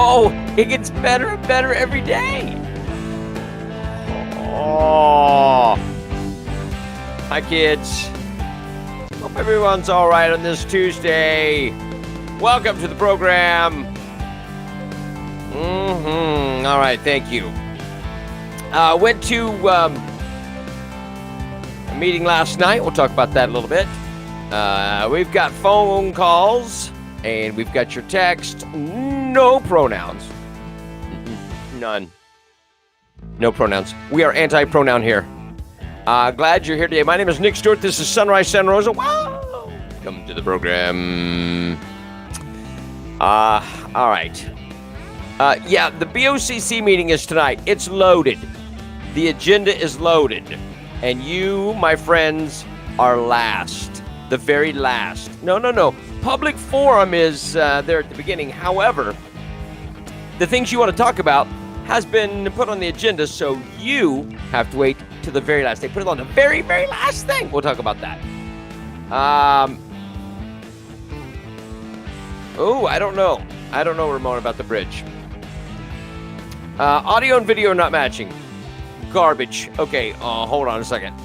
Oh, it gets better and better every day. Oh. Hi, kids. Hope everyone's all right on this Tuesday. Welcome to the program. All right, thank you. Went to a meeting last night. We'll talk about that a little bit. We've got phone calls, and we've got your text. No pronouns. None. No pronouns. We are anti-pronoun here. Glad you're here today. My name is Nick Stewart. This is Sunrise Santa Rosa. Wow. Welcome to the program. All right. Yeah, the BOCC meeting is tonight. It's loaded. The agenda is loaded. And you, my friends, are last. The very last. No. Public forum is there at the beginning. However, the things you want to talk about has been put on the agenda, so you have to wait to the very last. They put it on the very, very last thing. We'll talk about that. I don't know. I don't know, Ramon, about the bridge. Audio and video are not matching. Garbage. Okay, hold on a second.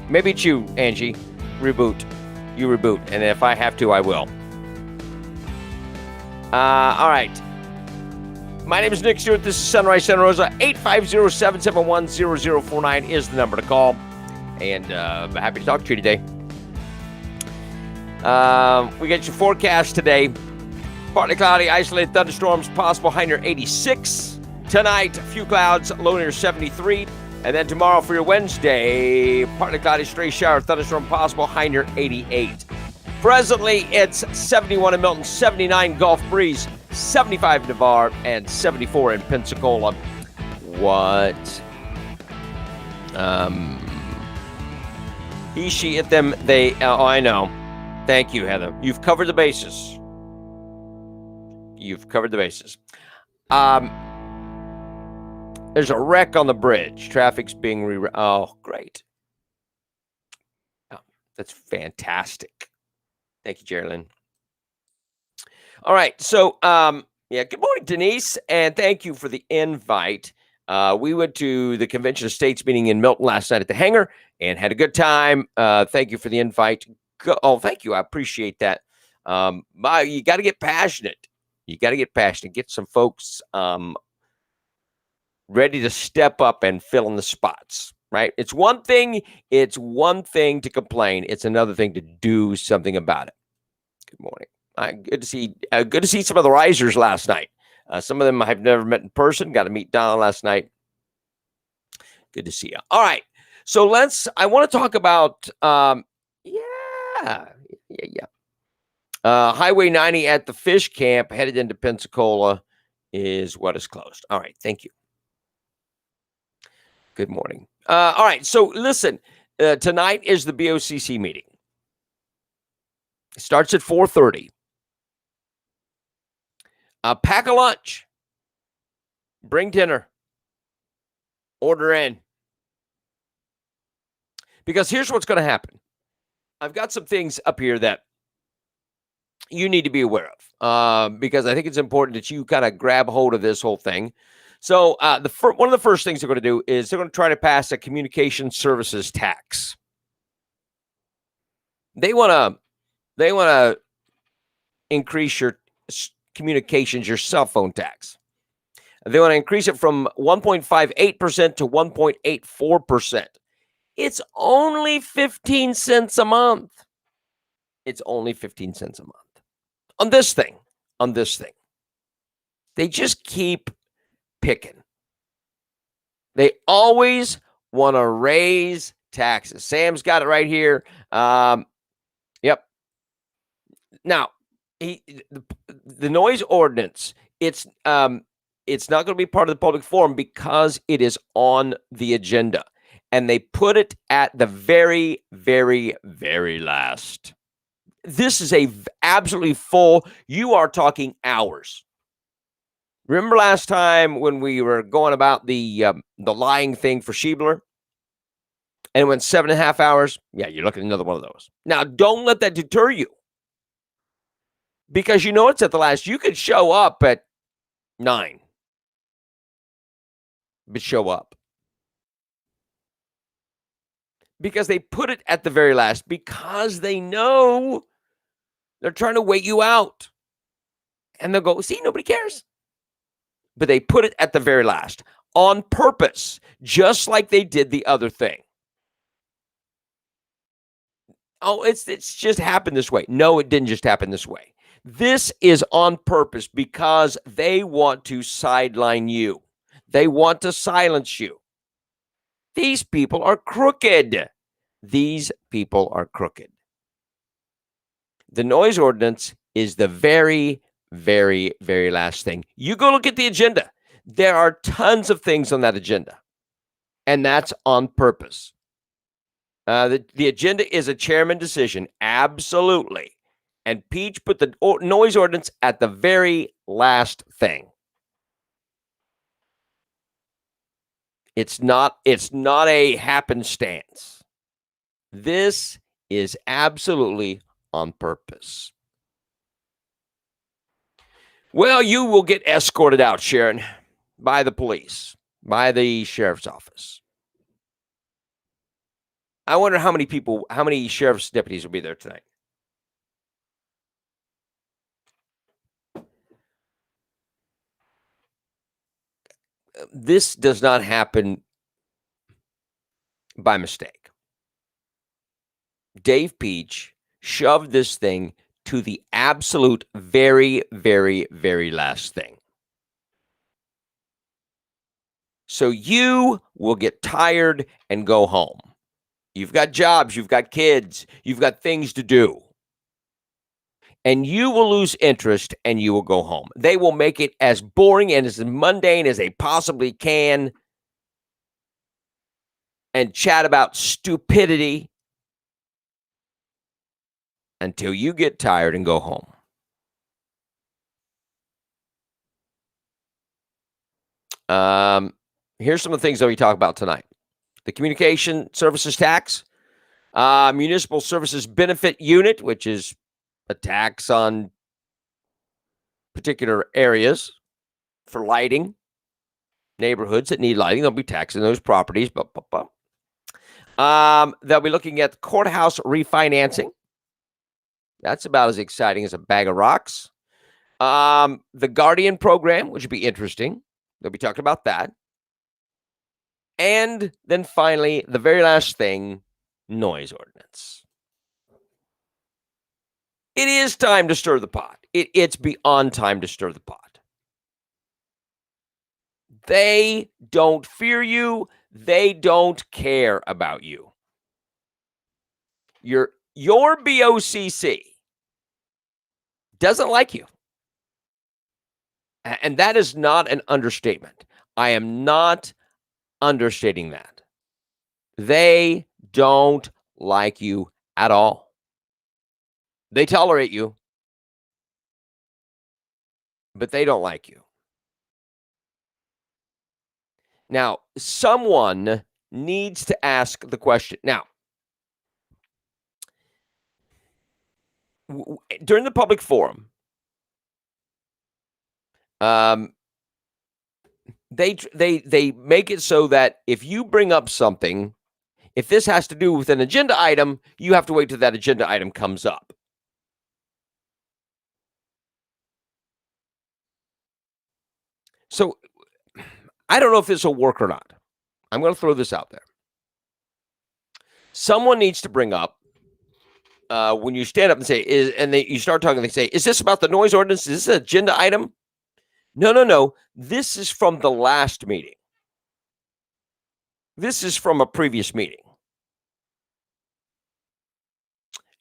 Maybe it's you, Angie. Reboot. You reboot, and if I have to, I will. All right. My name is Nick Stewart. This is Sunrise Santa Rosa. 850-771-0049 is the number to call, and I'm happy to talk to you today. We got your forecast today. Partly cloudy, isolated thunderstorms, possible high near 86. Tonight, a few clouds, low near 73. And then tomorrow for your Wednesday, partly cloudy, stray shower, thunderstorm possible, high near 88. Presently, it's 71 in Milton, 79 Gulf Breeze, 75 in Navarre, and 74 in Pensacola. What? He, she, it, them, they. Oh, I know. Thank you, Heather. You've covered the bases. You've covered the bases. There's a wreck on the bridge. Traffic's being oh, great. Oh, that's fantastic. Thank you, Geraldine. All right. So, good morning, Denise, and thank you for the invite. We went to the Convention of States meeting in Milton last night at the hangar and had a good time. Thank you for the invite. Thank you. I appreciate that. You got to get passionate. You got to get passionate. Get some folks ready to step up and fill in the spots, right? It's one thing to complain. It's another thing to do something about it. Good morning. Good to see some of the risers last night. Some of them I've never met in person. Got to meet Donna last night. Good to see you. All right. So I want to talk about, Highway 90 at the fish camp headed into Pensacola is what is closed. All right. Thank you. Good morning. All right. So listen, tonight is the BOCC meeting. It starts at 4:30. Pack a lunch. Bring dinner. Order in. Because here's what's going to happen. I've got some things up here that you need to be aware of. Because I think it's important that you kind of grab hold of this whole thing. So one of the first things they're going to do is they're going to try to pass a communication services tax. They want to increase your communications, your cell phone tax. They want to increase it from 1.58% to 1.84%. It's only 15 cents a month. It's only 15 cents a month on this thing. They just keep picking. They always want to raise taxes. Sam's got it right here. Yep. Now, the noise ordinance, it's not going to be part of the public forum because it is on the agenda. And they put it at the very, very, very last. This is absolutely full. You are talking hours. Remember last time when we were going about the lying thing for Schiebler? And it went 7.5 hours? Yeah, you're looking at another one of those. Now, don't let that deter you. Because you know it's at the last. You could show up at 9. But show up. Because they put it at the very last. Because they know they're trying to wait you out. And they'll go, see, nobody cares. But they put it at the very last on purpose, just like they did the other thing. Oh, it's just happened this way. No, it didn't just happen this way. This is on purpose because they want to sideline you. They want to silence you. These people are crooked. These people are crooked. The noise ordinance is the very, very, very last thing. You go look at the agenda. There are tons of things on that agenda, and that's on purpose. The agenda is a chairman decision, absolutely. And Peach put the noise ordinance at the very last thing. It's not a happenstance. This is absolutely on purpose. Well, you will get escorted out, Sharon, by the police, by the sheriff's office. I wonder how many sheriff's deputies will be there tonight. This does not happen by mistake. Dave Peach shoved this thing to the absolute very, very, very last thing. So you will get tired and go home. You've got jobs, you've got kids, you've got things to do. And you will lose interest and you will go home. They will make it as boring and as mundane as they possibly can and chat about stupidity until you get tired and go home. Here's some of the things that we talk about tonight. The communication services tax, municipal services benefit unit, which is a tax on particular areas for lighting, neighborhoods that need lighting. They'll be taxing those properties. They'll be looking at courthouse refinancing. That's about as exciting as a bag of rocks. The Guardian program, which would be interesting. They'll be talking about that. And then finally, the very last thing, noise ordinance. It is time to stir the pot. It's beyond time to stir the pot. They don't fear you. They don't care about you. Your BOCC doesn't like you. And that is not an understatement. I am not understating that. They don't like you at all. They tolerate you, but they don't like you. Now, someone needs to ask the question. Now, during the public forum, They make it so that if you bring up something, if this has to do with an agenda item, you have to wait till that agenda item comes up. So I don't know if this will work or not. I'm going to throw this out there. Someone needs to bring up when you stand up and say, you start talking, they say, is this about the noise ordinance? Is this an agenda item? No. This is from the last meeting. This is from a previous meeting.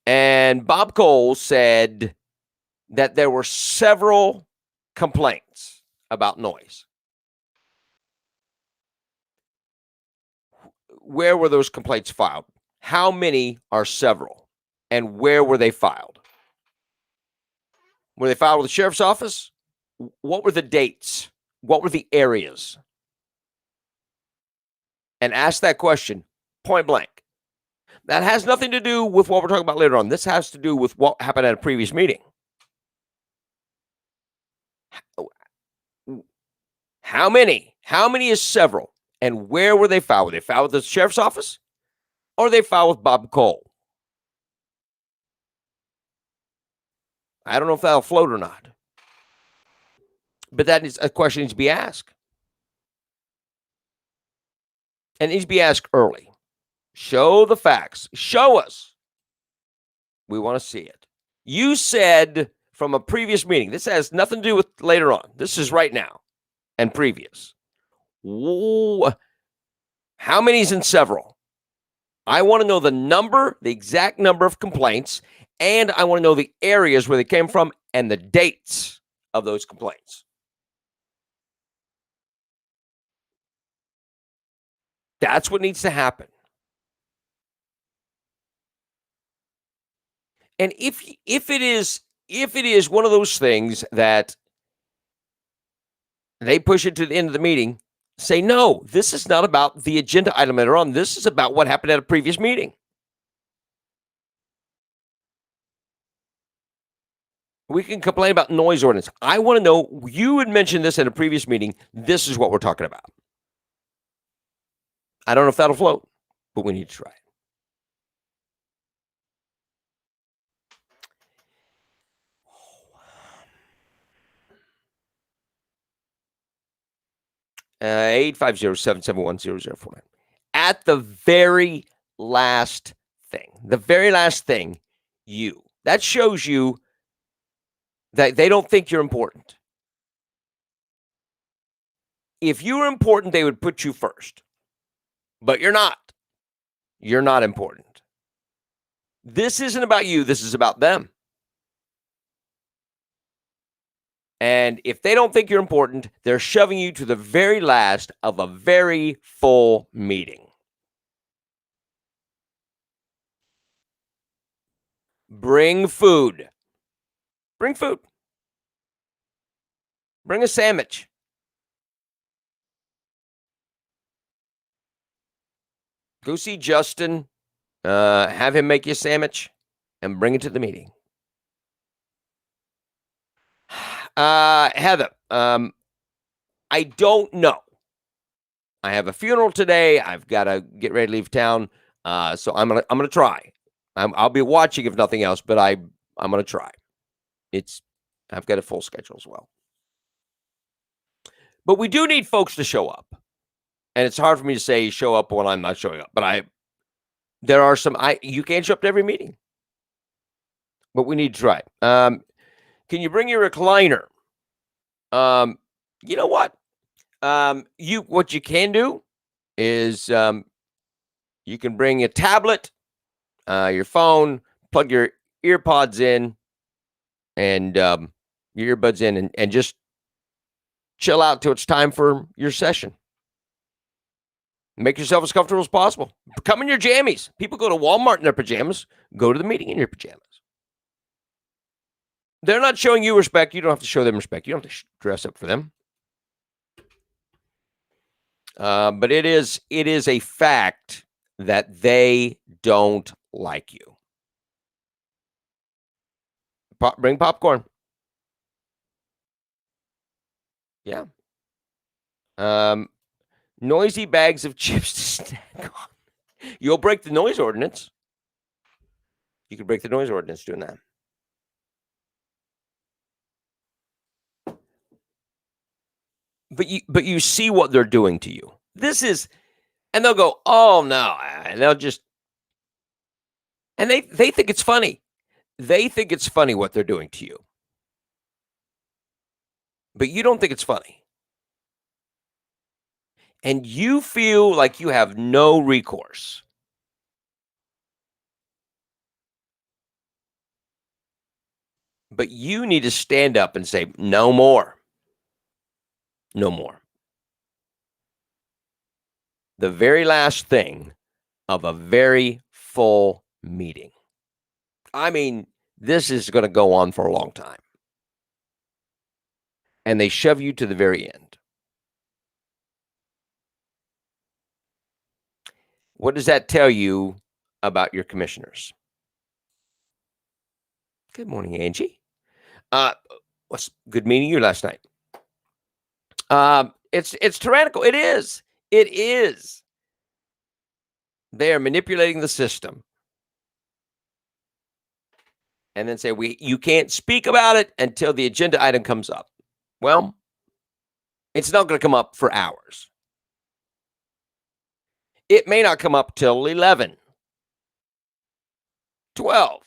And Bob Cole said that there were several complaints about noise. Where were those complaints filed? How many are several? And where were they filed? Were they filed with the sheriff's office? What were the dates? What were the areas? And ask that question point blank. That has nothing to do with what we're talking about later on. This has to do with what happened at a previous meeting. How many? How many is several? And where were they filed? Were they filed with the sheriff's office? Or they filed with Bob Cole? I don't know if that'll float or not. But that is a question needs to be asked. And it needs to be asked early. Show the facts. Show us. We want to see it. You said from a previous meeting, this has nothing to do with later on. This is right now and previous. Whoa. How many is in several? I want to know the number, the exact number of complaints, and I want to know the areas where they came from and the dates of those complaints. That's what needs to happen. And if it is one of those things that they push it to the end of the meeting, say, no, this is not about the agenda item later on. This is about what happened at a previous meeting. We can complain about noise ordinance. I want to know, you had mentioned this at a previous meeting. This is what we're talking about. I don't know if that'll float, but we need to try it. 850-771-0049. At the very last thing, that shows you that they don't think you're important. If you were important, they would put you first. But you're not. You're not important. This isn't about you. This is about them. And if they don't think you're important, they're shoving you to the very last of a very full meeting. Bring food. Bring food. Bring a sandwich. Go see Justin. Have him make you a sandwich and bring it to the meeting. Heather, I don't know. I have a funeral today. I've got to get ready to leave town. So I'm gonna try. I'll be watching if nothing else, but I'm gonna try. I've got a full schedule as well. But we do need folks to show up. And it's hard for me to say show up when I'm not showing up. But there are some you can't show up to every meeting. But we need to try. Can you bring your recliner? You know what? What you can do is you can bring a tablet, your phone, plug your earpods in, and your earbuds in, and just chill out till it's time for your session. Make yourself as comfortable as possible. Come in your jammies. People go to Walmart in their pajamas. Go to the meeting in your pajamas. They're not showing you respect. You don't have to show them respect. You don't have to dress up for them. But it is a fact that they don't like you. Bring popcorn. Yeah. Noisy bags of chips to snack on. You'll break the noise ordinance. You can break the noise ordinance doing that. But you see what they're doing to you. This is, and they'll go, oh no, and they'll just, and they think it's funny. They think it's funny what they're doing to you. But you don't think it's funny. And you feel like you have no recourse. But you need to stand up and say, no more. No more. The very last thing of a very full meeting. I mean, this is going to go on for a long time. And they shove you to the very end. What does that tell you about your commissioners? Good morning, Angie. What's good meeting you last night? It's tyrannical. It is. It is. They are manipulating the system. And then say, you can't speak about it until the agenda item comes up. Well, it's not going to come up for hours. It may not come up till 11, 12.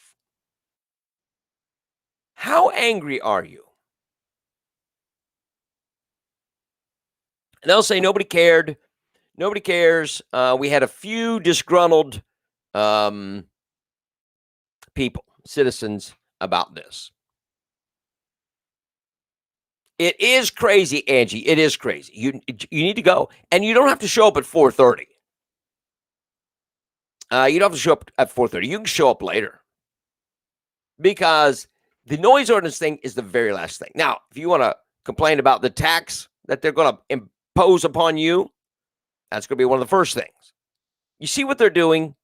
How angry are you? And they'll say, nobody cared. Nobody cares. We had a few disgruntled people, citizens, about this. It is crazy, Angie. It is crazy. You need to go. And you don't have to show up at 4:30. You don't have to show up at 4:30. You can show up later. Because the noise ordinance thing is the very last thing. Now, if you want to complain about the tax that they're going to impose upon you, that's going to be one of the first things. You see what they're doing?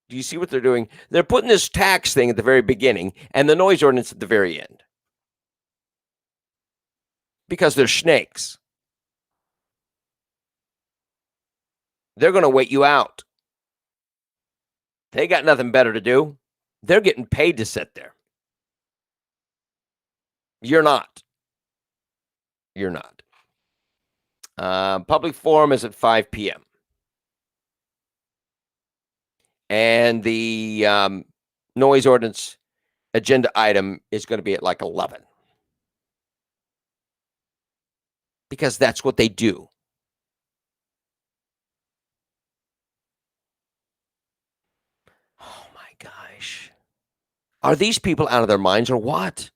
Do you see what they're doing? They're putting this tax thing at the very beginning and the noise ordinance at the very end. Because they're snakes. They're going to wait you out. They got nothing better to do. They're getting paid to sit there. You're not. You're not. Public forum is at 5 p.m. And the noise ordinance agenda item is going to be at like 11. Because that's what they do. Oh my gosh. Are these people out of their minds or what?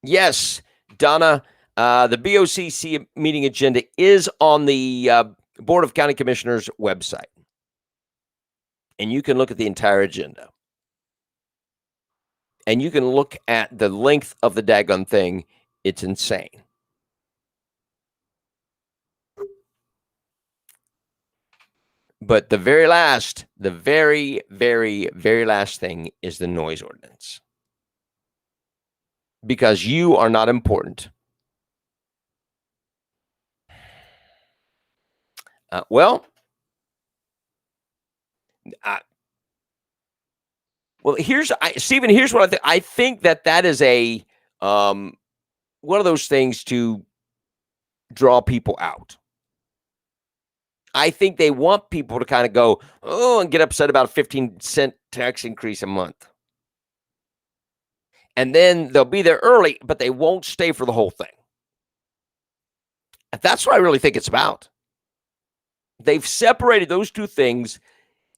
Yes, Donna, the BOCC meeting agenda is on the Board of County Commissioners website. And you can look at the entire agenda. And you can look at the length of the daggone thing. It's insane. But the very, very last thing is the noise ordinance. Because you are not important. Stephen, here's what I think. I think that is a one of those things to draw people out. I think they want people to kind of go, oh, and get upset about a 15-cent tax increase a month. And then they'll be there early, but they won't stay for the whole thing. That's what I really think it's about. They've separated those two things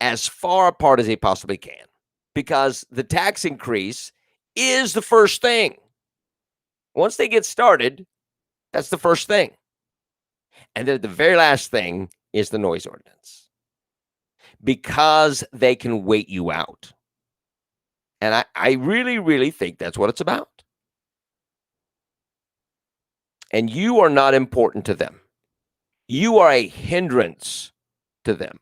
as far apart as they possibly can. Because the tax increase is the first thing. Once they get started, that's the first thing. And then the very last thing is the noise ordinance. Because they can wait you out. And I really, really think that's what it's about. And you are not important to them. You are a hindrance to them.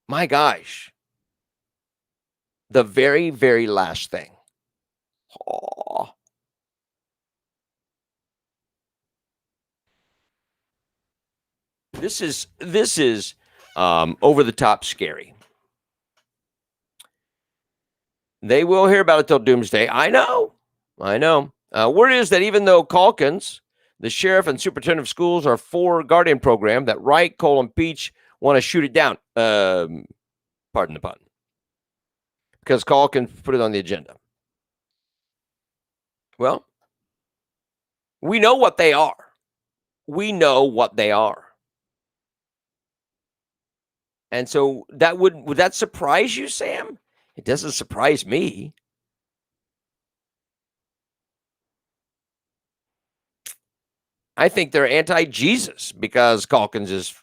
My gosh. The very, very last thing. Oh. This is over the top scary. They will hear about it till doomsday. I know. Word is that even though Calkins, the sheriff and superintendent of schools are for Guardian program, that Wright, Cole, and Peach want to shoot it down. Pardon the pun. Because Calkins put it on the agenda. Well, we know what they are. And so that would that surprise you, Sam? It doesn't surprise me. I think they're anti-Jesus because Calkins is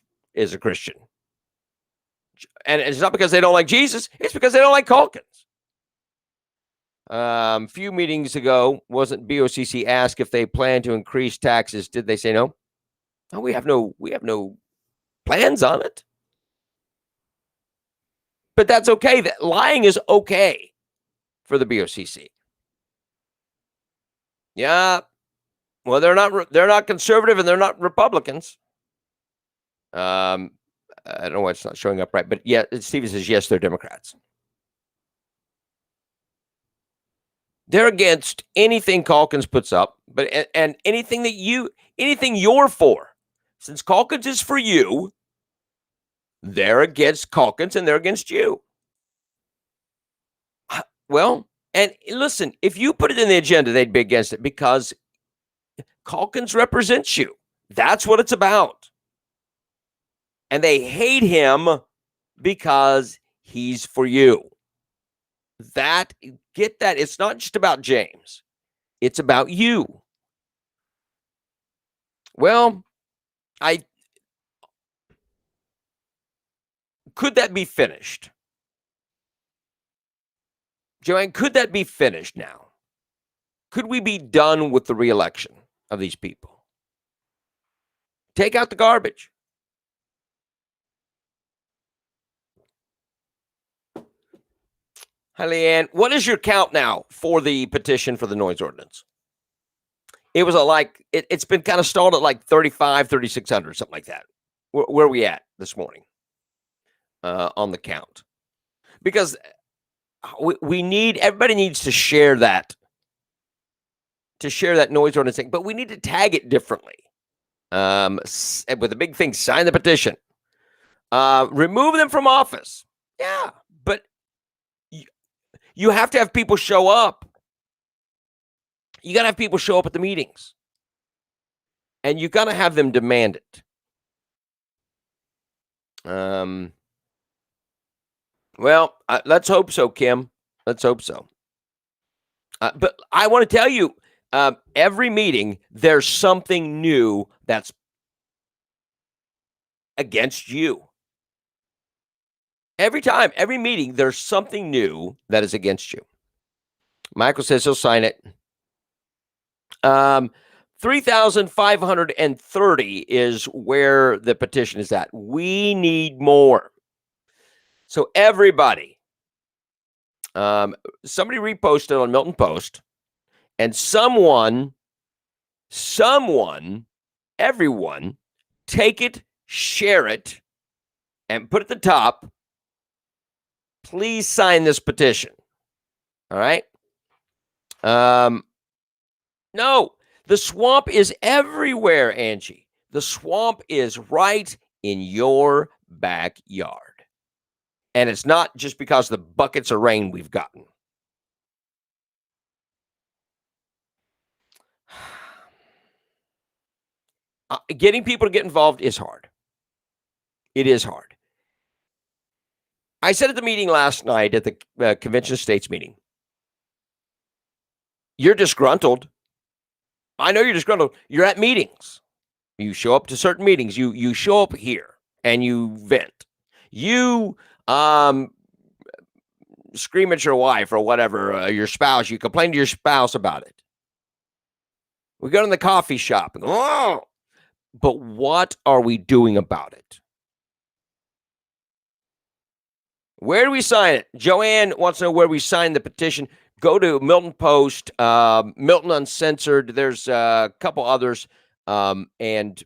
a Christian. And it's not because they don't like Jesus, it's because they don't like Calkins. Few meetings ago, wasn't BOCC asked if they plan to increase taxes? Did they say no? No, we have no plans on it. But that's okay. That lying is okay for the BOCC. Yeah. Well, they're not conservative and they're not Republicans. I don't know why it's not showing up right, but yeah, Stevie says yes, they're Democrats. They're against anything Calkins puts up, but and anything you're for. Since Calkins is for you, they're against Calkins and they're against you. Well, and listen, if you put it in the agenda, they'd be against it because Calkins represents you. That's what it's about. And they hate him because he's for you. Get that. It's not just about James. It's about you. Well, could that be finished? Joanne, could that be finished now? Could we be done with the re-election of these people? Take out the garbage. Hi, Leanne. What is your count now for the petition for the noise ordinance? It was it's been kind of stalled at like 3,600, something like that. Where are we at this morning on the count? Because everybody needs to share that noise ordinance thing, but we need to tag it differently. With a big thing, sign the petition. Remove them from office. Yeah, but you have to have people show up. You got to have people show up at the meetings. And you got to have them demand it. Well, let's hope so, Kim. Let's hope so. But I want to tell you, every meeting, there's something new that's against you. Every time, every meeting, there's something new that is against you. Michael says he'll sign it. 3,530 is where the petition is at. We need more. So everybody, somebody reposted on Milton Post, and everyone, take it, share it, and put at the top, please sign this petition. All right? No, the swamp is everywhere, Angie. The swamp is right in your backyard. And it's not just because of the buckets of rain we've gotten. Getting people to get involved is hard. It is hard. I said at the meeting last night at the Convention of States meeting, you're disgruntled. I know you're disgruntled. You're at meetings. You show up to certain meetings. You show up here and you vent. You scream at your wife or whatever, your spouse. You complain to your spouse about it. We go to the coffee shop and go, oh, but what are we doing about it? Where do we sign it? Joanne wants to know where we sign the petition. Go to Milton Post, Milton Uncensored. There's a couple others, and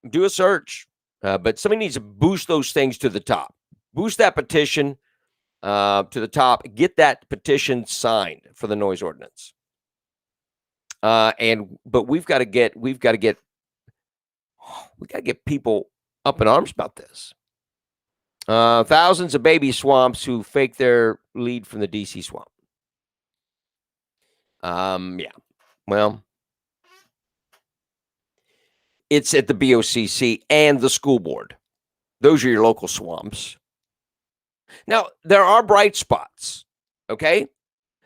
do a search. But somebody needs to boost those things to the top. Boost that petition to the top. Get that petition signed for the noise ordinance. But we've got to get people up in arms about this. Thousands of baby swamps who fake their lead from the DC swamp. Yeah. Well, it's at the BOCC and the school board. Those are your local swamps. Now, there are bright spots, okay?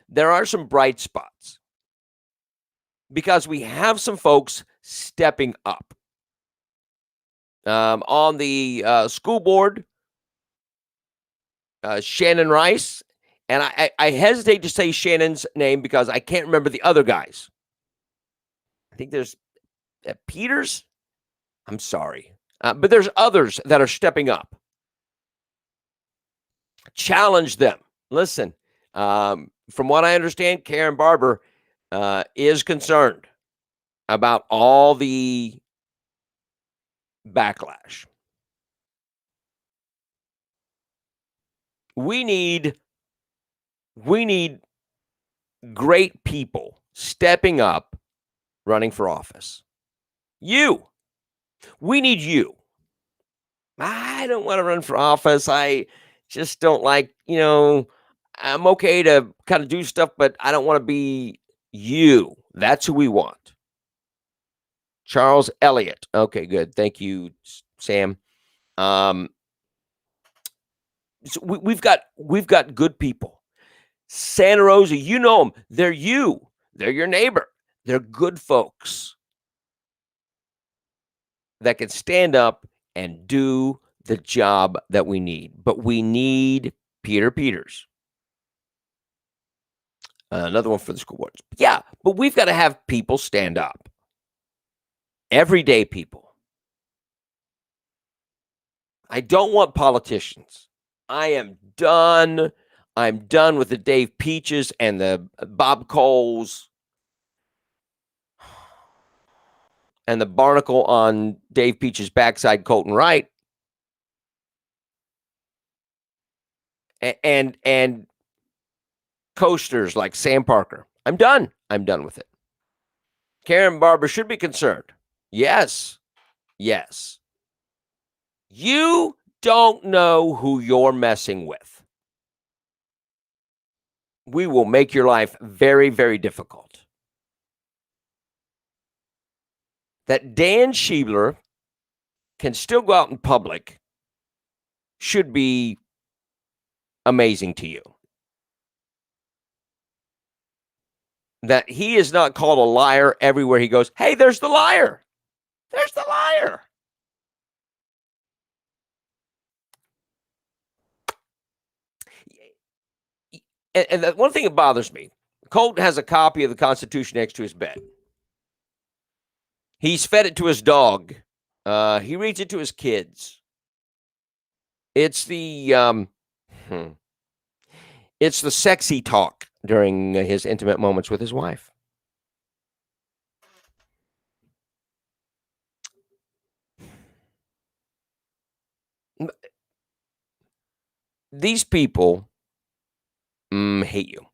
There are some bright spots because we have some folks stepping up. On the school board, Shannon Rice, and I hesitate to say Shannon's name because I can't remember the other guys. I think there's Peters. I'm sorry. But there's others that are stepping up. Challenge them. Listen, from what I understand, Karen Barber is concerned about all the backlash. We need great people stepping up, running for office. We need you. I don't want to run for office. I just don't like, I'm okay to kind of do stuff, but I don't want to be you. That's who we want. Charles Elliott. Okay, good. Thank you, Sam. So we've got good people. Santa Rosa, you know them. They're you. They're your neighbor. They're good folks that can stand up and do the job that we need. But we need Peter Peters. Another one for the school boards. Yeah, but we've got to have people stand up. Everyday people. I don't want politicians. I am done. I'm done with the Dave Peaches and the Bob Coles and the barnacle on Dave Peach's backside, Colton Wright. And coasters like Sam Parker. I'm done. I'm done with it. Karen Barber should be concerned. Yes. You don't know who you're messing with. We will make your life very, very difficult. That Dan Schiebler can still go out in public should be amazing to you. That he is not called a liar everywhere he goes. Hey, there's the liar. There's the liar. And the one thing that bothers me, Colton has a copy of the Constitution next to his bed. He's fed it to his dog. He reads it to his kids. It's the sexy talk during his intimate moments with his wife. These people hate you.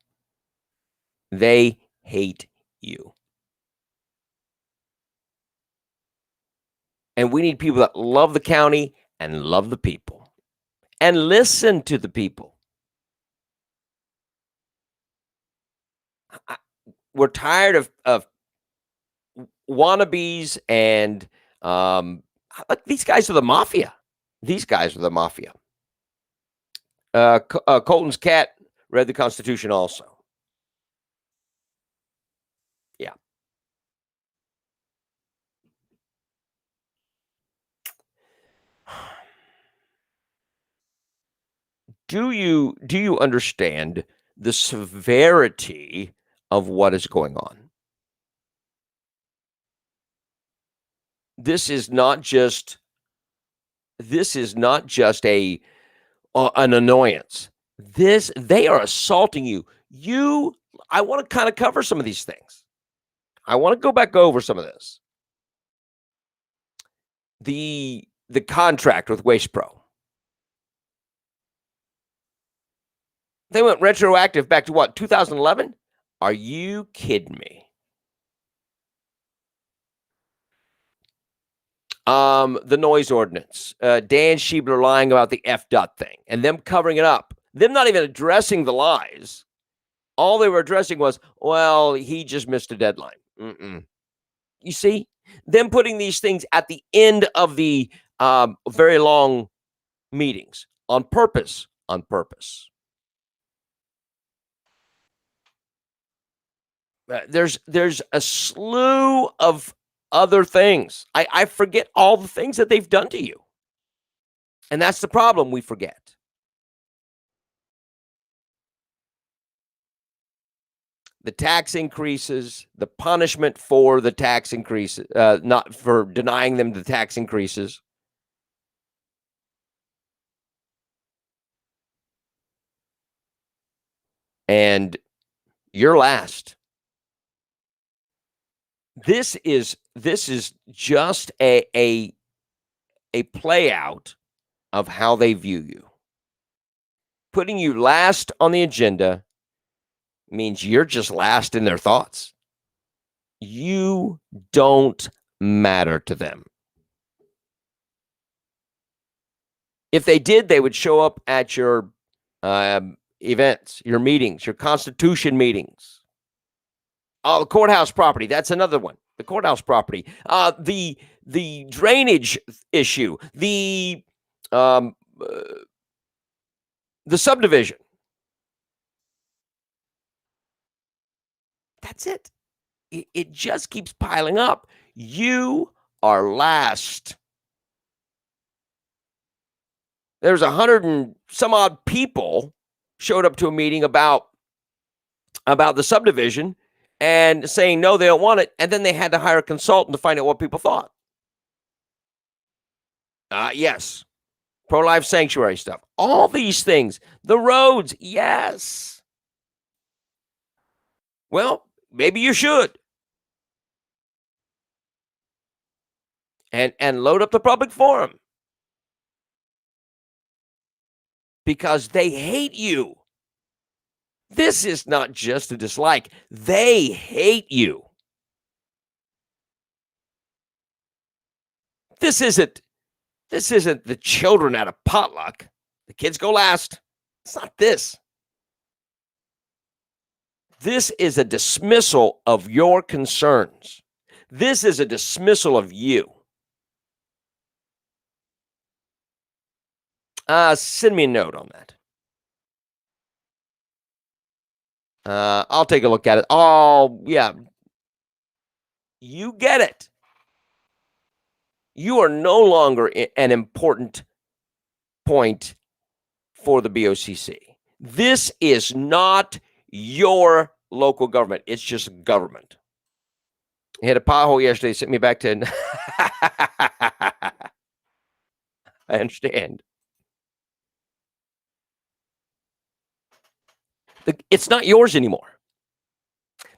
They hate you. And we need people that love the county and love the people and listen to the people. We're tired of wannabes and these guys are the mafia. Colton's cat read the Constitution also. Yeah. Do you understand the severity of what is going on? This is not just an annoyance. They are assaulting you. I want to kind of cover some of these things. I want to go back over some of this. The contract with Waste Pro. They went retroactive back to what, 2011? Are you kidding me? The noise ordinance. Dan Schiebler lying about the FDOT thing and them covering it up. Them not even addressing the lies. All they were addressing was, well, he just missed a deadline. You see? Them putting these things at the end of the very long meetings on purpose. There's a slew of other things. I forget all the things that they've done to you. And that's the problem, we forget. The tax increases, the punishment for the tax increases, not for denying them the tax increases. And you're last. This is just a play out of how they view you. Putting you last on the agenda means you're just last in their thoughts. You don't matter to them. If they did, they would show up at your events, your meetings, your Constitution meetings. Oh, the courthouse property. That's another one. The courthouse property. The drainage issue. The subdivision. That's it. It just keeps piling up. You are last. There's 100 and some odd people showed up to a meeting about the subdivision and saying, no, they don't want it. And then they had to hire a consultant to find out what people thought. Yes. Pro-life sanctuary stuff. All these things. The roads. Yes. Well, maybe you should. And load up the public forum. Because they hate you. This is not just a dislike. They hate you. This isn't the children at a potluck. The kids go last. It's not this. This is a dismissal of your concerns. This is a dismissal of you. Send me a note on that. I'll take a look at it. Oh, yeah. You get it. You are no longer an important point for the BOCC. This is not your local government. It's just government. I hit a pothole yesterday, sent me back to... I understand. It's not yours anymore.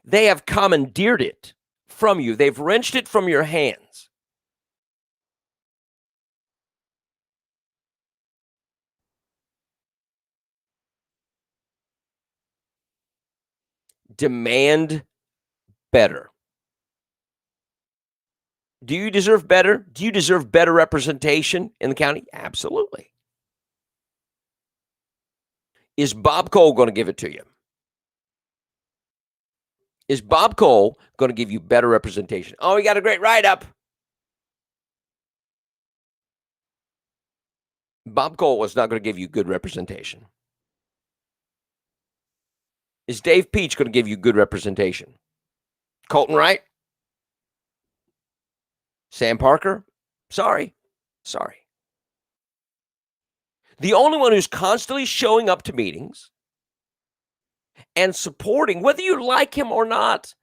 They have commandeered it from you. They've wrenched it from your hands. Demand better. Do you deserve better? Do you deserve better representation in the county? Absolutely. Is Bob Cole going to give it to you? Is Bob Cole going to give you better representation? Oh, he got a great write-up. Bob Cole was not going to give you good representation. Is Dave Peach going to give you good representation? Colton Wright? Sam Parker? Sorry. The only one who's constantly showing up to meetings and supporting, whether you like him or not,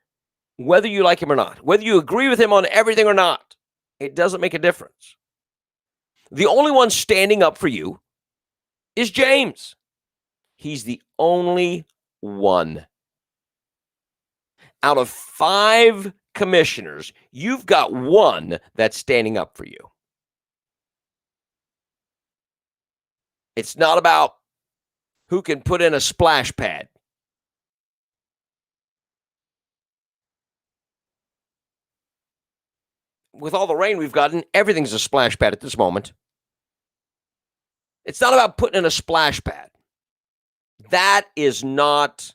whether you agree with him on everything or not, it doesn't make a difference. The only one standing up for you is James. He's the only 1. Out of 5 commissioners, you've got 1 that's standing up for you. It's not about who can put in a splash pad. With all the rain we've gotten, everything's a splash pad at this moment. It's not about putting in a splash pad. That is not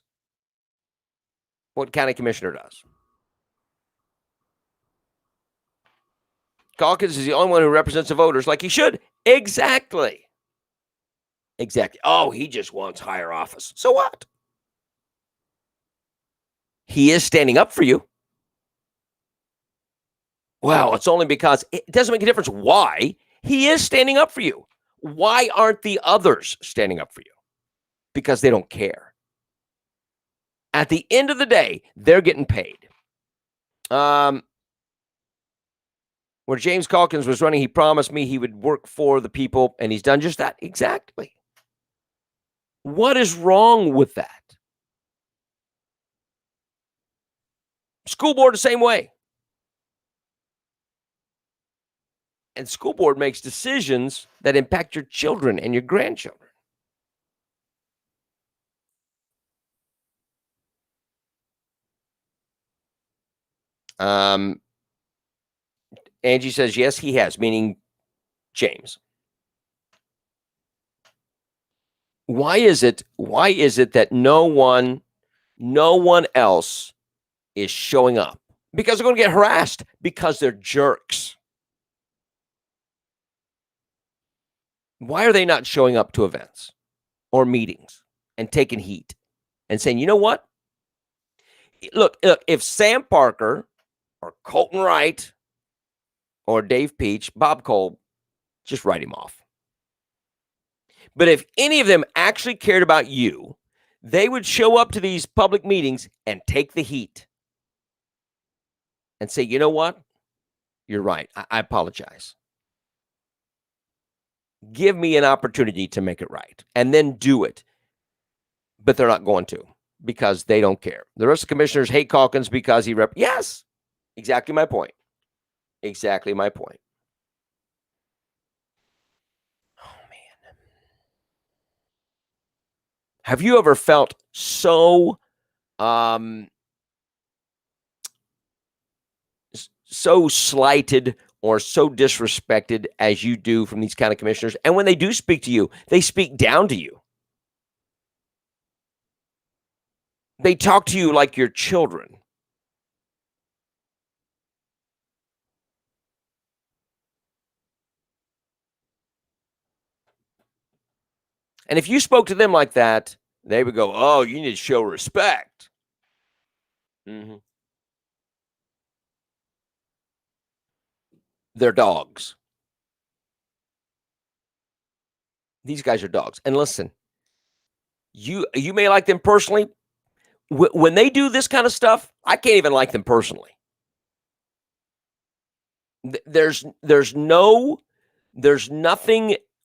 what county commissioner does. Calkins is the only one who represents the voters like he should. Exactly. Oh, he just wants higher office. So what? He is standing up for you. Well, it's only because it doesn't make a difference why. He is standing up for you. Why aren't the others standing up for you? Because they don't care. At the end of the day, they're getting paid. Where James Calkins was running, he promised me he would work for the people, and he's done just that. Exactly. What is wrong with that? School board the same way. And school board makes decisions that impact your children and your grandchildren. Angie says, yes, he has, meaning James. Why is it that no one else is showing up? Because they're going to get harassed, because they're jerks. Why are they not showing up to events or meetings and taking heat and saying, you know what? Look, if Sam Parker or Colton Wright or Dave Peach, Bob Cole, just write him off. But if any of them actually cared about you, they would show up to these public meetings and take the heat and say, you know what? You're right. I apologize. Give me an opportunity to make it right, and then do it. But they're not going to, because they don't care. The rest of the commissioners hate Calkins because he yes, exactly my point. Exactly my point. Oh, man. Have you ever felt so slighted or so disrespected as you do from these kind of commissioners? And when they do speak to you, they speak down to you. They talk to you like your children. And if you spoke to them like that, they would go, oh, you need to show respect. Mm-hmm. They're dogs. These guys are dogs. And listen, you may like them personally. When they do this kind of stuff, I can't even like them personally. There's nothing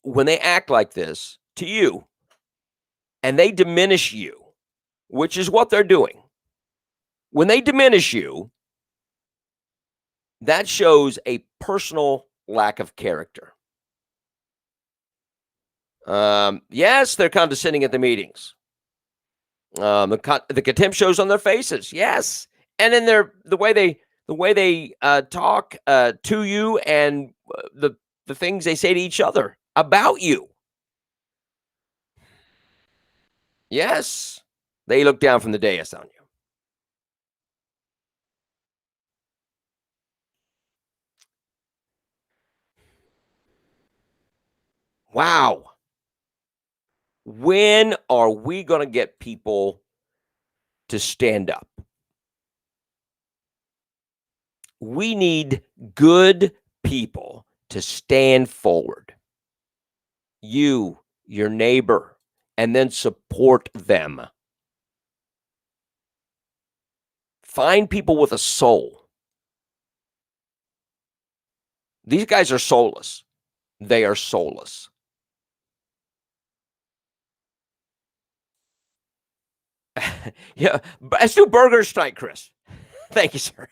when they act like this to you and they diminish you, which is what they're doing. When they diminish you, that shows a personal lack of character. Yes, they're condescending at the meetings. The contempt shows on their faces. Yes, and then the way they talk to you and the things they say to each other about you. Yes, they look down from the dais on you. Wow. When are we going to get people to stand up? We need good people to stand forward. You, your neighbor, and then support them. Find people with a soul. These guys are soulless. They are soulless. Yeah, let's do burgers tonight, Chris. Thank you, sir.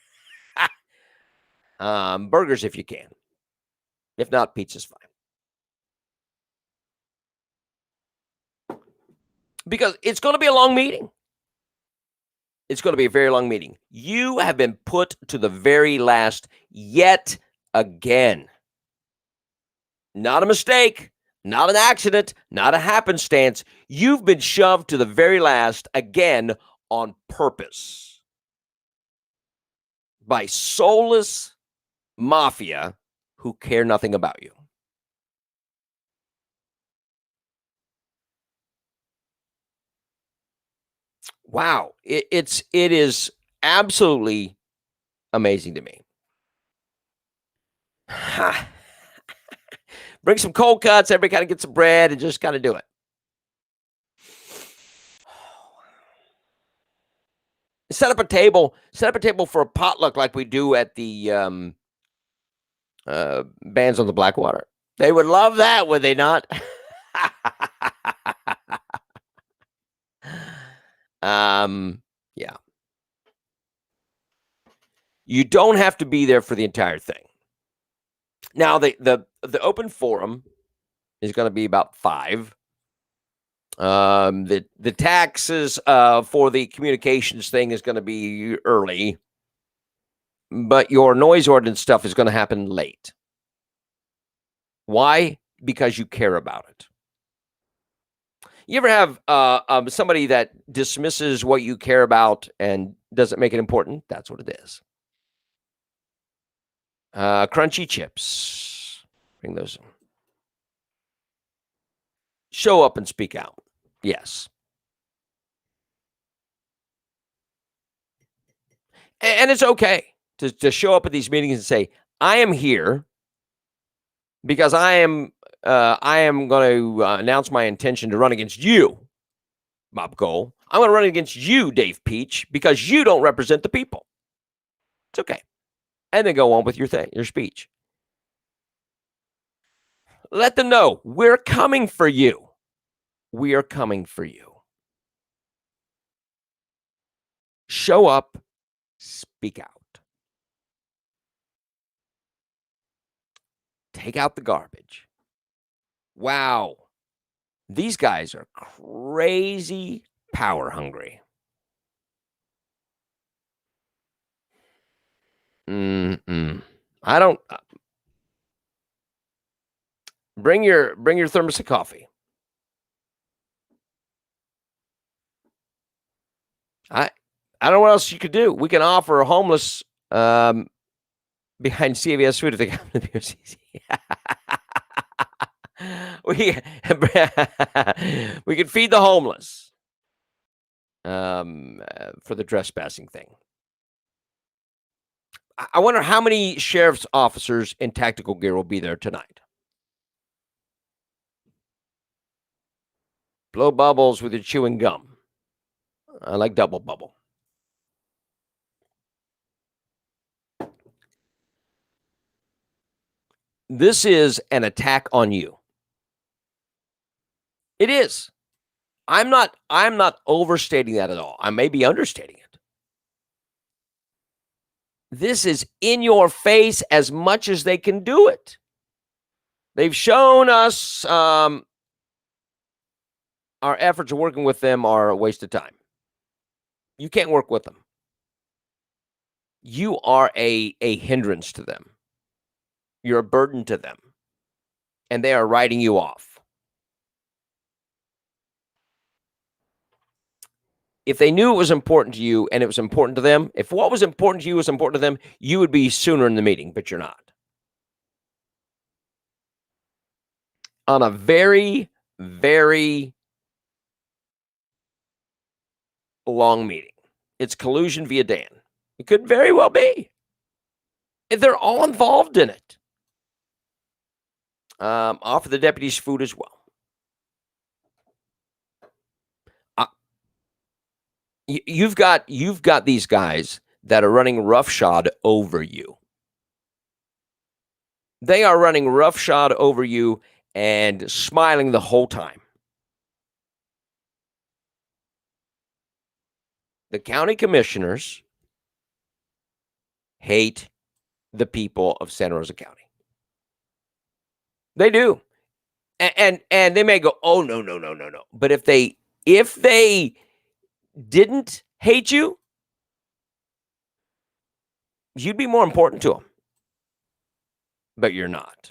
Burgers if you can. If not, pizza's fine. Because it's going to be a long meeting. It's going to be a very long meeting. You have been put to the very last yet again. Not a mistake, not an accident, not a happenstance. You've been shoved to the very last again on purpose by soulless mafia who care nothing about you. Wow. It is absolutely amazing to me. Bring some cold cuts. Everybody kind of get some bread and just kind of do it. Set up a table. Set up a table for a potluck like we do at the Bands on the Blackwater. They would love that, would they not? Yeah. You don't have to be there for the entire thing. Now, the open forum is going to be about 5. The taxes for the communications thing is going to be early, but your noise ordinance stuff is going to happen late. Why? Because you care about it. You ever have somebody that dismisses what you care about and doesn't make it important? That's what it is. Crunchy chips. Bring those in. Show up and speak out. Yes. And it's okay to show up at these meetings and say, I am here because I am going to announce my intention to run against you, Bob Cole. I'm going to run against you, Dave Peach, because you don't represent the people. It's okay. And then go on with your speech. Let them know we're coming for you. We are coming for you. Show up, speak out. Take out the garbage. Wow. These guys are crazy power hungry. I don't bring your thermos of coffee. I don't know what else you could do. We can offer a homeless behind CVS food if they come to the BOCC. we could feed the homeless for the trespassing thing. I wonder how many sheriff's officers in tactical gear will be there tonight. Blow bubbles with your chewing gum. I like double bubble. This is an attack on you. It is. I'm not overstating that at all. I may be understating it. This is in your face as much as they can do it. They've shown us our efforts of working with them are a waste of time. You can't work with them. You are a hindrance to them. You're a burden to them. And they are writing you off. If they knew it was important to you and it was important to them, if what was important to you was important to them, you would be sooner in the meeting, but you're not. On a very, very long meeting. It's collusion via Dan. It could very well be. They're all involved in it. Offer the deputies food as well. You've got these guys that are running roughshod over you. They are running roughshod over you and smiling the whole time. The county commissioners hate the people of Santa Rosa County. They do. And they may go, oh, no. But if they didn't hate you, you'd be more important to them. But you're not.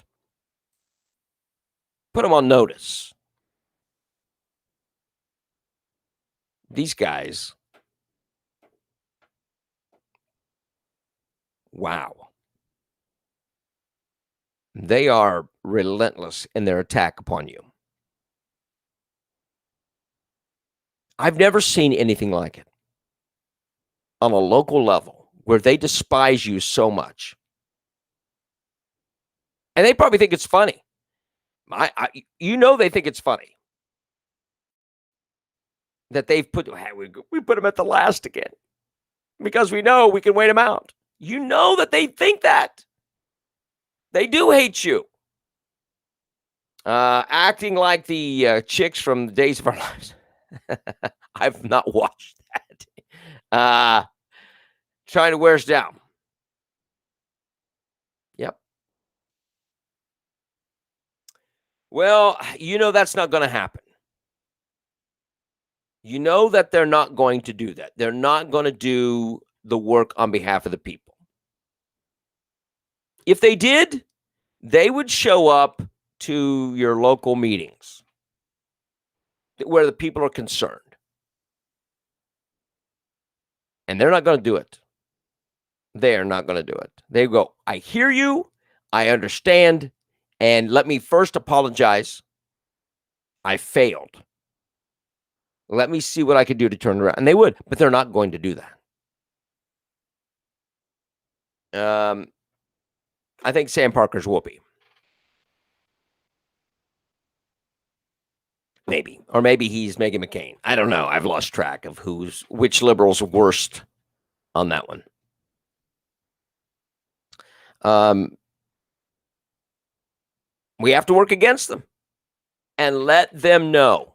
Put them on notice. These guys, wow. They are relentless in their attack upon you. I've never seen anything like it on a local level where they despise you so much. And they probably think it's funny. They think it's funny that they've put, we put them at the last again because we know we can wait them out. You know that they think that. They do hate you. Acting like the chicks from the Days of Our Lives. I've not watched that. Trying to wear us down. Yep. Well, that's not going to happen. You know that they're not going to do that. They're not going to do the work on behalf of the people. If they did, they would show up to your local meetings where the people are concerned. And they're not going to do it. They are not going to do it. They go, I hear you. I understand. And let me first apologize. I failed. Let me see what I could do to turn it around. And they would, but they're not going to do that. I think Sam Parker's whoopee. Maybe. Or maybe he's Meghan McCain. I don't know. I've lost track of which liberal's worst on that one. We have to work against them and let them know.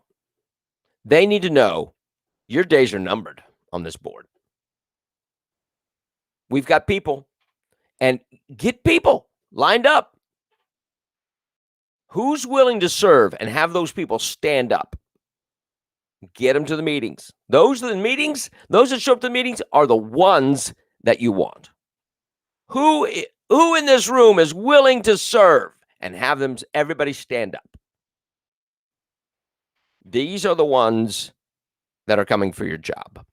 They need to know your days are numbered on this board. We've got people, and get people lined up. Who's willing to serve and have those people stand up? Get them to the meetings. Those that show up to the meetings are the ones that you want. Who in this room is willing to serve and have everybody stand up? These are the ones that are coming for your job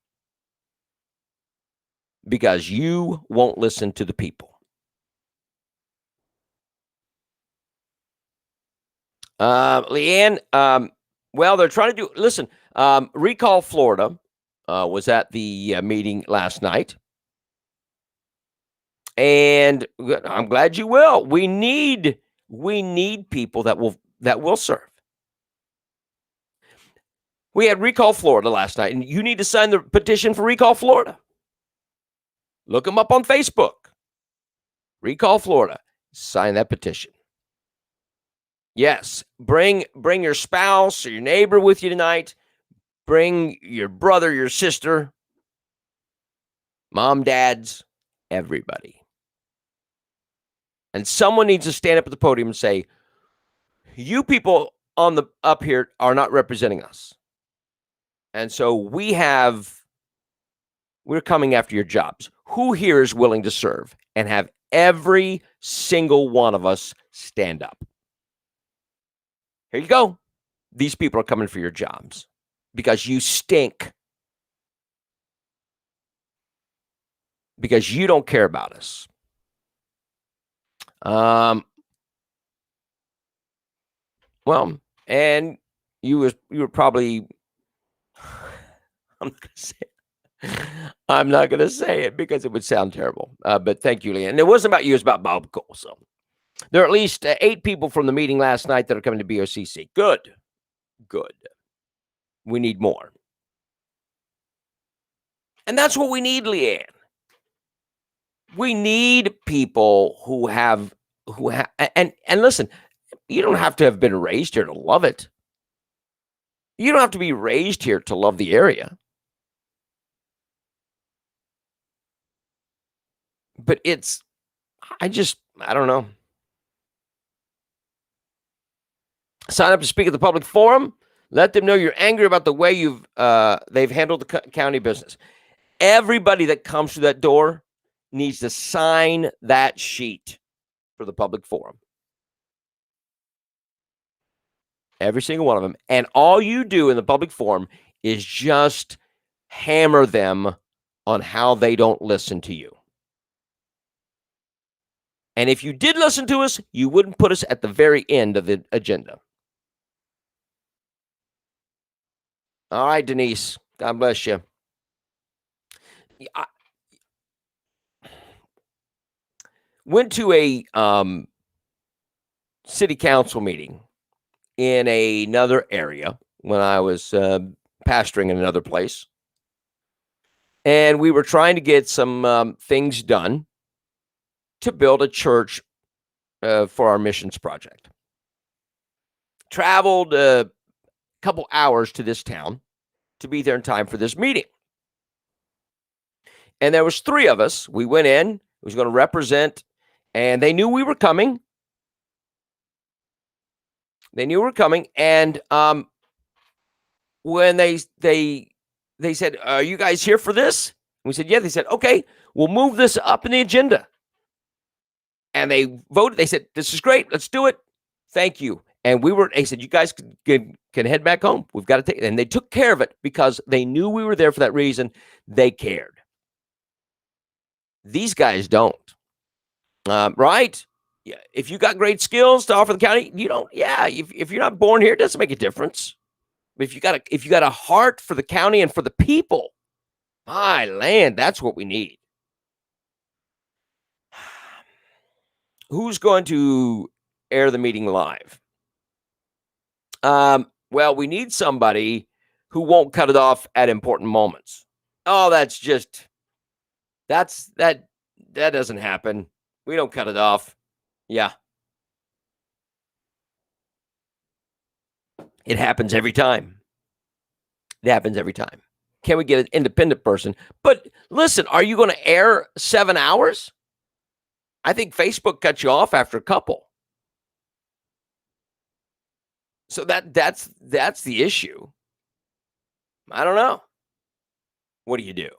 because you won't listen to the people. Leanne, well, they're trying to do, listen, Recall Florida was at the meeting last night. And I'm glad you will. We need people that will serve. We had Recall Florida last night, and you need to sign the petition for Recall Florida. Look them up on Facebook. Recall Florida. Sign that petition. Yes, bring your spouse or your neighbor with you tonight. Bring your brother, your sister, mom, dads, everybody. And someone needs to stand up at the podium and say, you people up here are not representing us. And so we're coming after your jobs. Who here is willing to serve and have every single one of us stand up? Here you go. These people are coming for your jobs because you stink. Because you don't care about us. Well, and you were probably, I'm not going to say it because it would sound terrible. But thank you, Leanne. It wasn't about you. It was about Bob Cole. So there are at least 8 people from the meeting last night that are coming to BOCC. Good. We need more. And that's what we need, Leanne. We need people who have, and listen, you don't have to have been raised here to love it. You don't have to be raised here to love the area. But I don't know. Sign up to speak at the public forum. Let them know you're angry about the way they've handled the county business. Everybody that comes through that door needs to sign that sheet for the public forum. Every single one of them. And all you do in the public forum is just hammer them on how they don't listen to you. And if you did listen to us, you wouldn't put us at the very end of the agenda. All right, Denise. God bless you. I went to a city council meeting in another area when I was pastoring in another place. And we were trying to get some things done to build a church for our missions project. Traveled a couple hours to this town to be there in time for this meeting. And there was 3 of us. We went in, was going to represent, and they knew we were coming. And when they said, "Are you guys here for this?" We said, "Yeah." They said, "Okay, we'll move this up in the agenda." And they voted. They said, "This is great. Let's do it. Thank you." And they said, "You guys can head back home. We've got to take it." And they took care of it because they knew we were there for that reason. They cared. These guys don't. Right? Yeah. If you got great skills to offer the county, you don't. Yeah. If you're not born here, it doesn't make a difference. But if you got a heart for the county and for the people, my land, that's what we need. Who's going to air the meeting live? Well, we need somebody who won't cut it off at important moments. Oh, that doesn't happen. We don't cut it off. Yeah. It happens every time. Can we get an independent person? But listen, are you going to air 7 hours? I think Facebook cut you off after a couple. So that's the issue. I don't know. What do you do?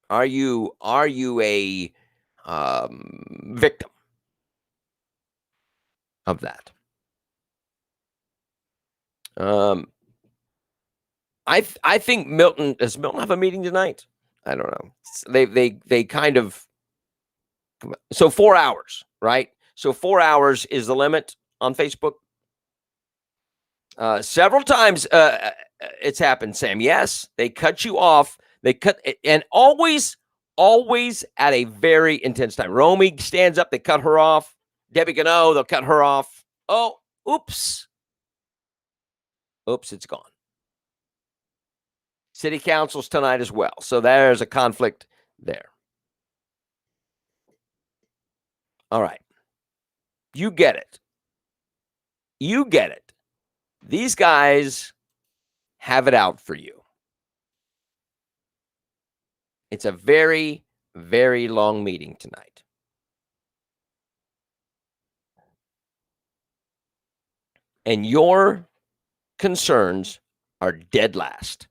Are you a victim of that? I think Milton, does Milton have a meeting tonight? I don't know. They kind of, so 4 hours, right? So 4 hours is the limit on Facebook. Several times it's happened, Sam. Yes, they cut you off. They cut, and always at a very intense time. Romy stands up, they cut her off. Debbie Gano, they'll cut her off. Oh, oops, it's gone. City councils tonight as well. So there's a conflict there. All right. You get it. These guys have it out for you. It's a very, very long meeting tonight. And your concerns are dead last.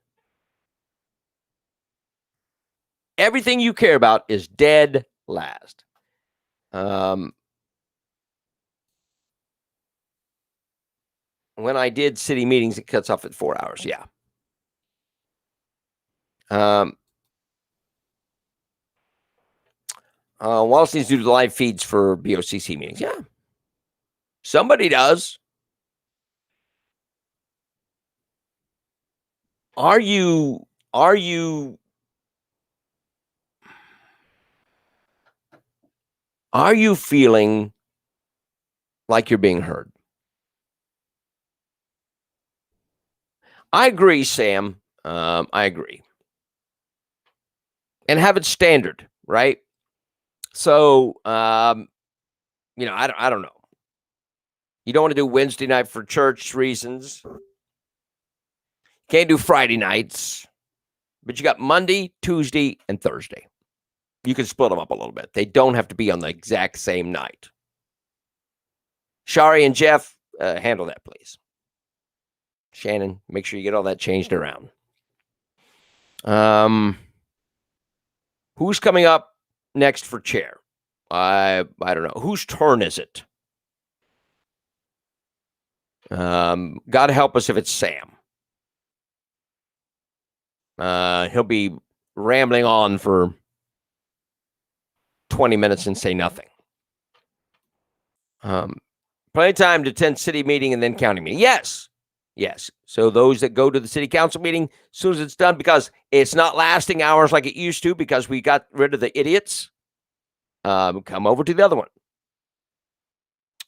Everything you care about is dead last. When I did city meetings, it cuts off at 4 hours. Yeah. Wallace needs to do the live feeds for BOCC meetings. Yeah. Somebody does. Are you feeling like you're being heard? I agree, Sam. I agree. And have it standard, right? So, I don't know. You don't want to do Wednesday night for church reasons. Can't do Friday nights. But you got Monday, Tuesday, and Thursday. You can split them up a little bit. They don't have to be on the exact same night. Shari and Jeff, handle that, please. Shannon, make sure you get all that changed around. Who's coming up next for chair? I don't know. Whose turn is it? God help us if it's Sam. He'll be rambling on for 20 minutes and say nothing. Plenty of time to attend city meeting and then county meeting. Yes. So those that go to the city council meeting, as soon as it's done, because it's not lasting hours like it used to because we got rid of the idiots, come over to the other one.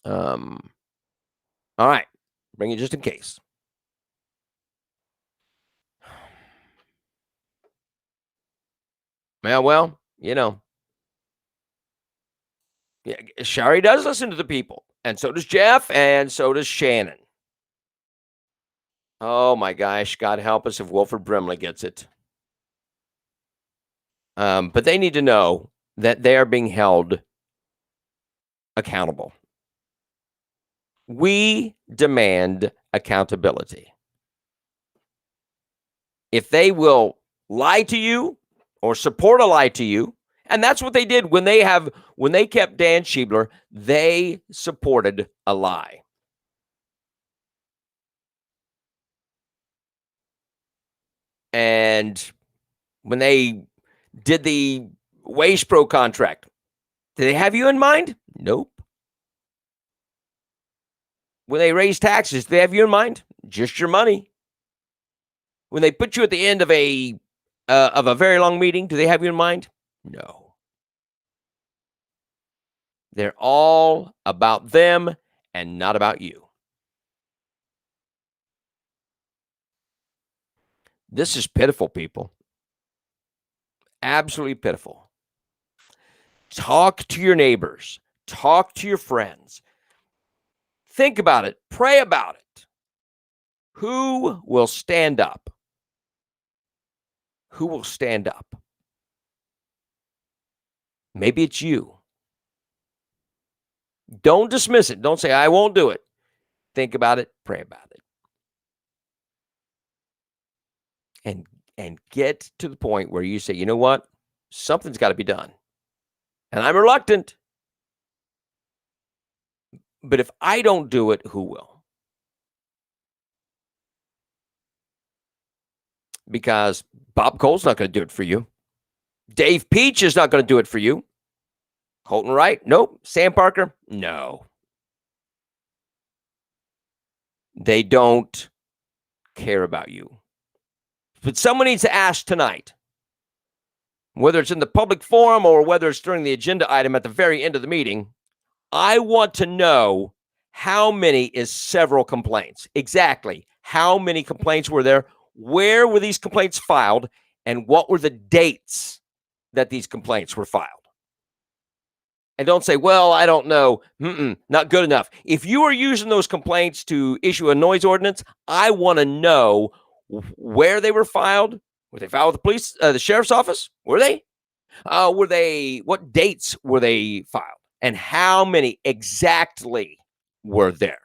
All right. Bring it just in case. Yeah, well, yeah, Shari does listen to the people, and so does Jeff, and so does Shannon. Oh my gosh, God help us if Wilford Brimley gets it. But they need to know that they are being held accountable. We demand accountability. If they will lie to you or support a lie to you, and that's what they did when they kept Dan Schiebler, they supported a lie. And when they did the Waste Pro contract, did they have you in mind? Nope. When they raised taxes, did they have you in mind? Just your money. When they put you at the end of a very long meeting, do they have you in mind? No. They're all about them and not about you. This is pitiful, people. Absolutely pitiful. Talk to your neighbors. Talk to your friends. Think about it. Pray about it. Who will stand up? Who will stand up? Maybe it's you. Don't dismiss it. Don't say, I won't do it. Think about it. Pray about it. And get to the point where you say, you know what? Something's got to be done. And I'm reluctant. But if I don't do it, who will? Because Bob Cole's not going to do it for you. Dave Peach is not going to do it for you. Colton Wright? Nope. Sam Parker? No. They don't care about you. But someone needs to ask tonight, whether it's in the public forum or whether it's during the agenda item at the very end of the meeting, I want to know how many is several complaints. Exactly. How many complaints were there? Where were these complaints filed? And what were the dates that these complaints were filed? And don't say, well, I don't know. Not good enough. If you are using those complaints to issue a noise ordinance, I want to know where they were filed. Were they filed with the police, the sheriff's office? Were they? What dates were they filed? And how many exactly were there?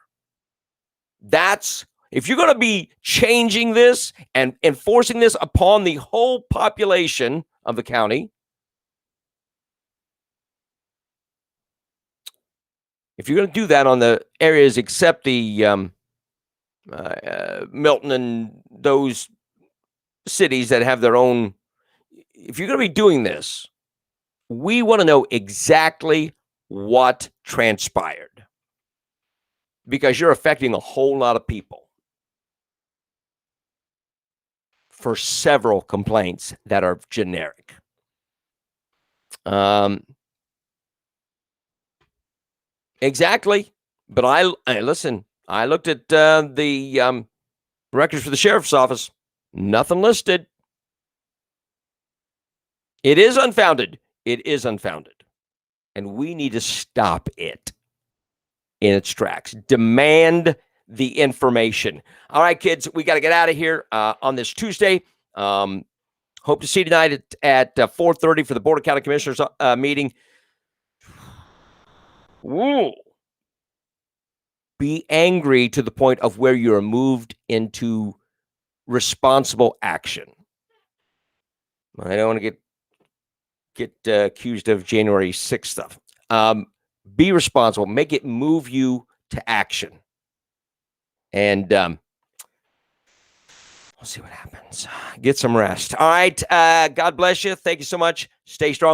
That's, if you're going to be changing this and enforcing this upon the whole population of the county, if you're going to do that on the areas except the Milton and those cities that have their own, if you're going to be doing this, we want to know exactly what transpired, because you're affecting a whole lot of people for several complaints that are generic. Exactly. But I listen, I looked at the records for the sheriff's office. Nothing listed. It is unfounded. It is unfounded. And we need to stop it in its tracks. Demand the information. All right, kids, we got to get out of here on this Tuesday. Hope to see you tonight at 4:30 for the Board of County Commissioners meeting. Ooh. Be angry to the point of where you are moved into responsible action. I don't want to get accused of January 6th stuff. Be responsible. Make it move you to action. And we'll see what happens. Get some rest. All right. God bless you. Thank you so much. Stay strong.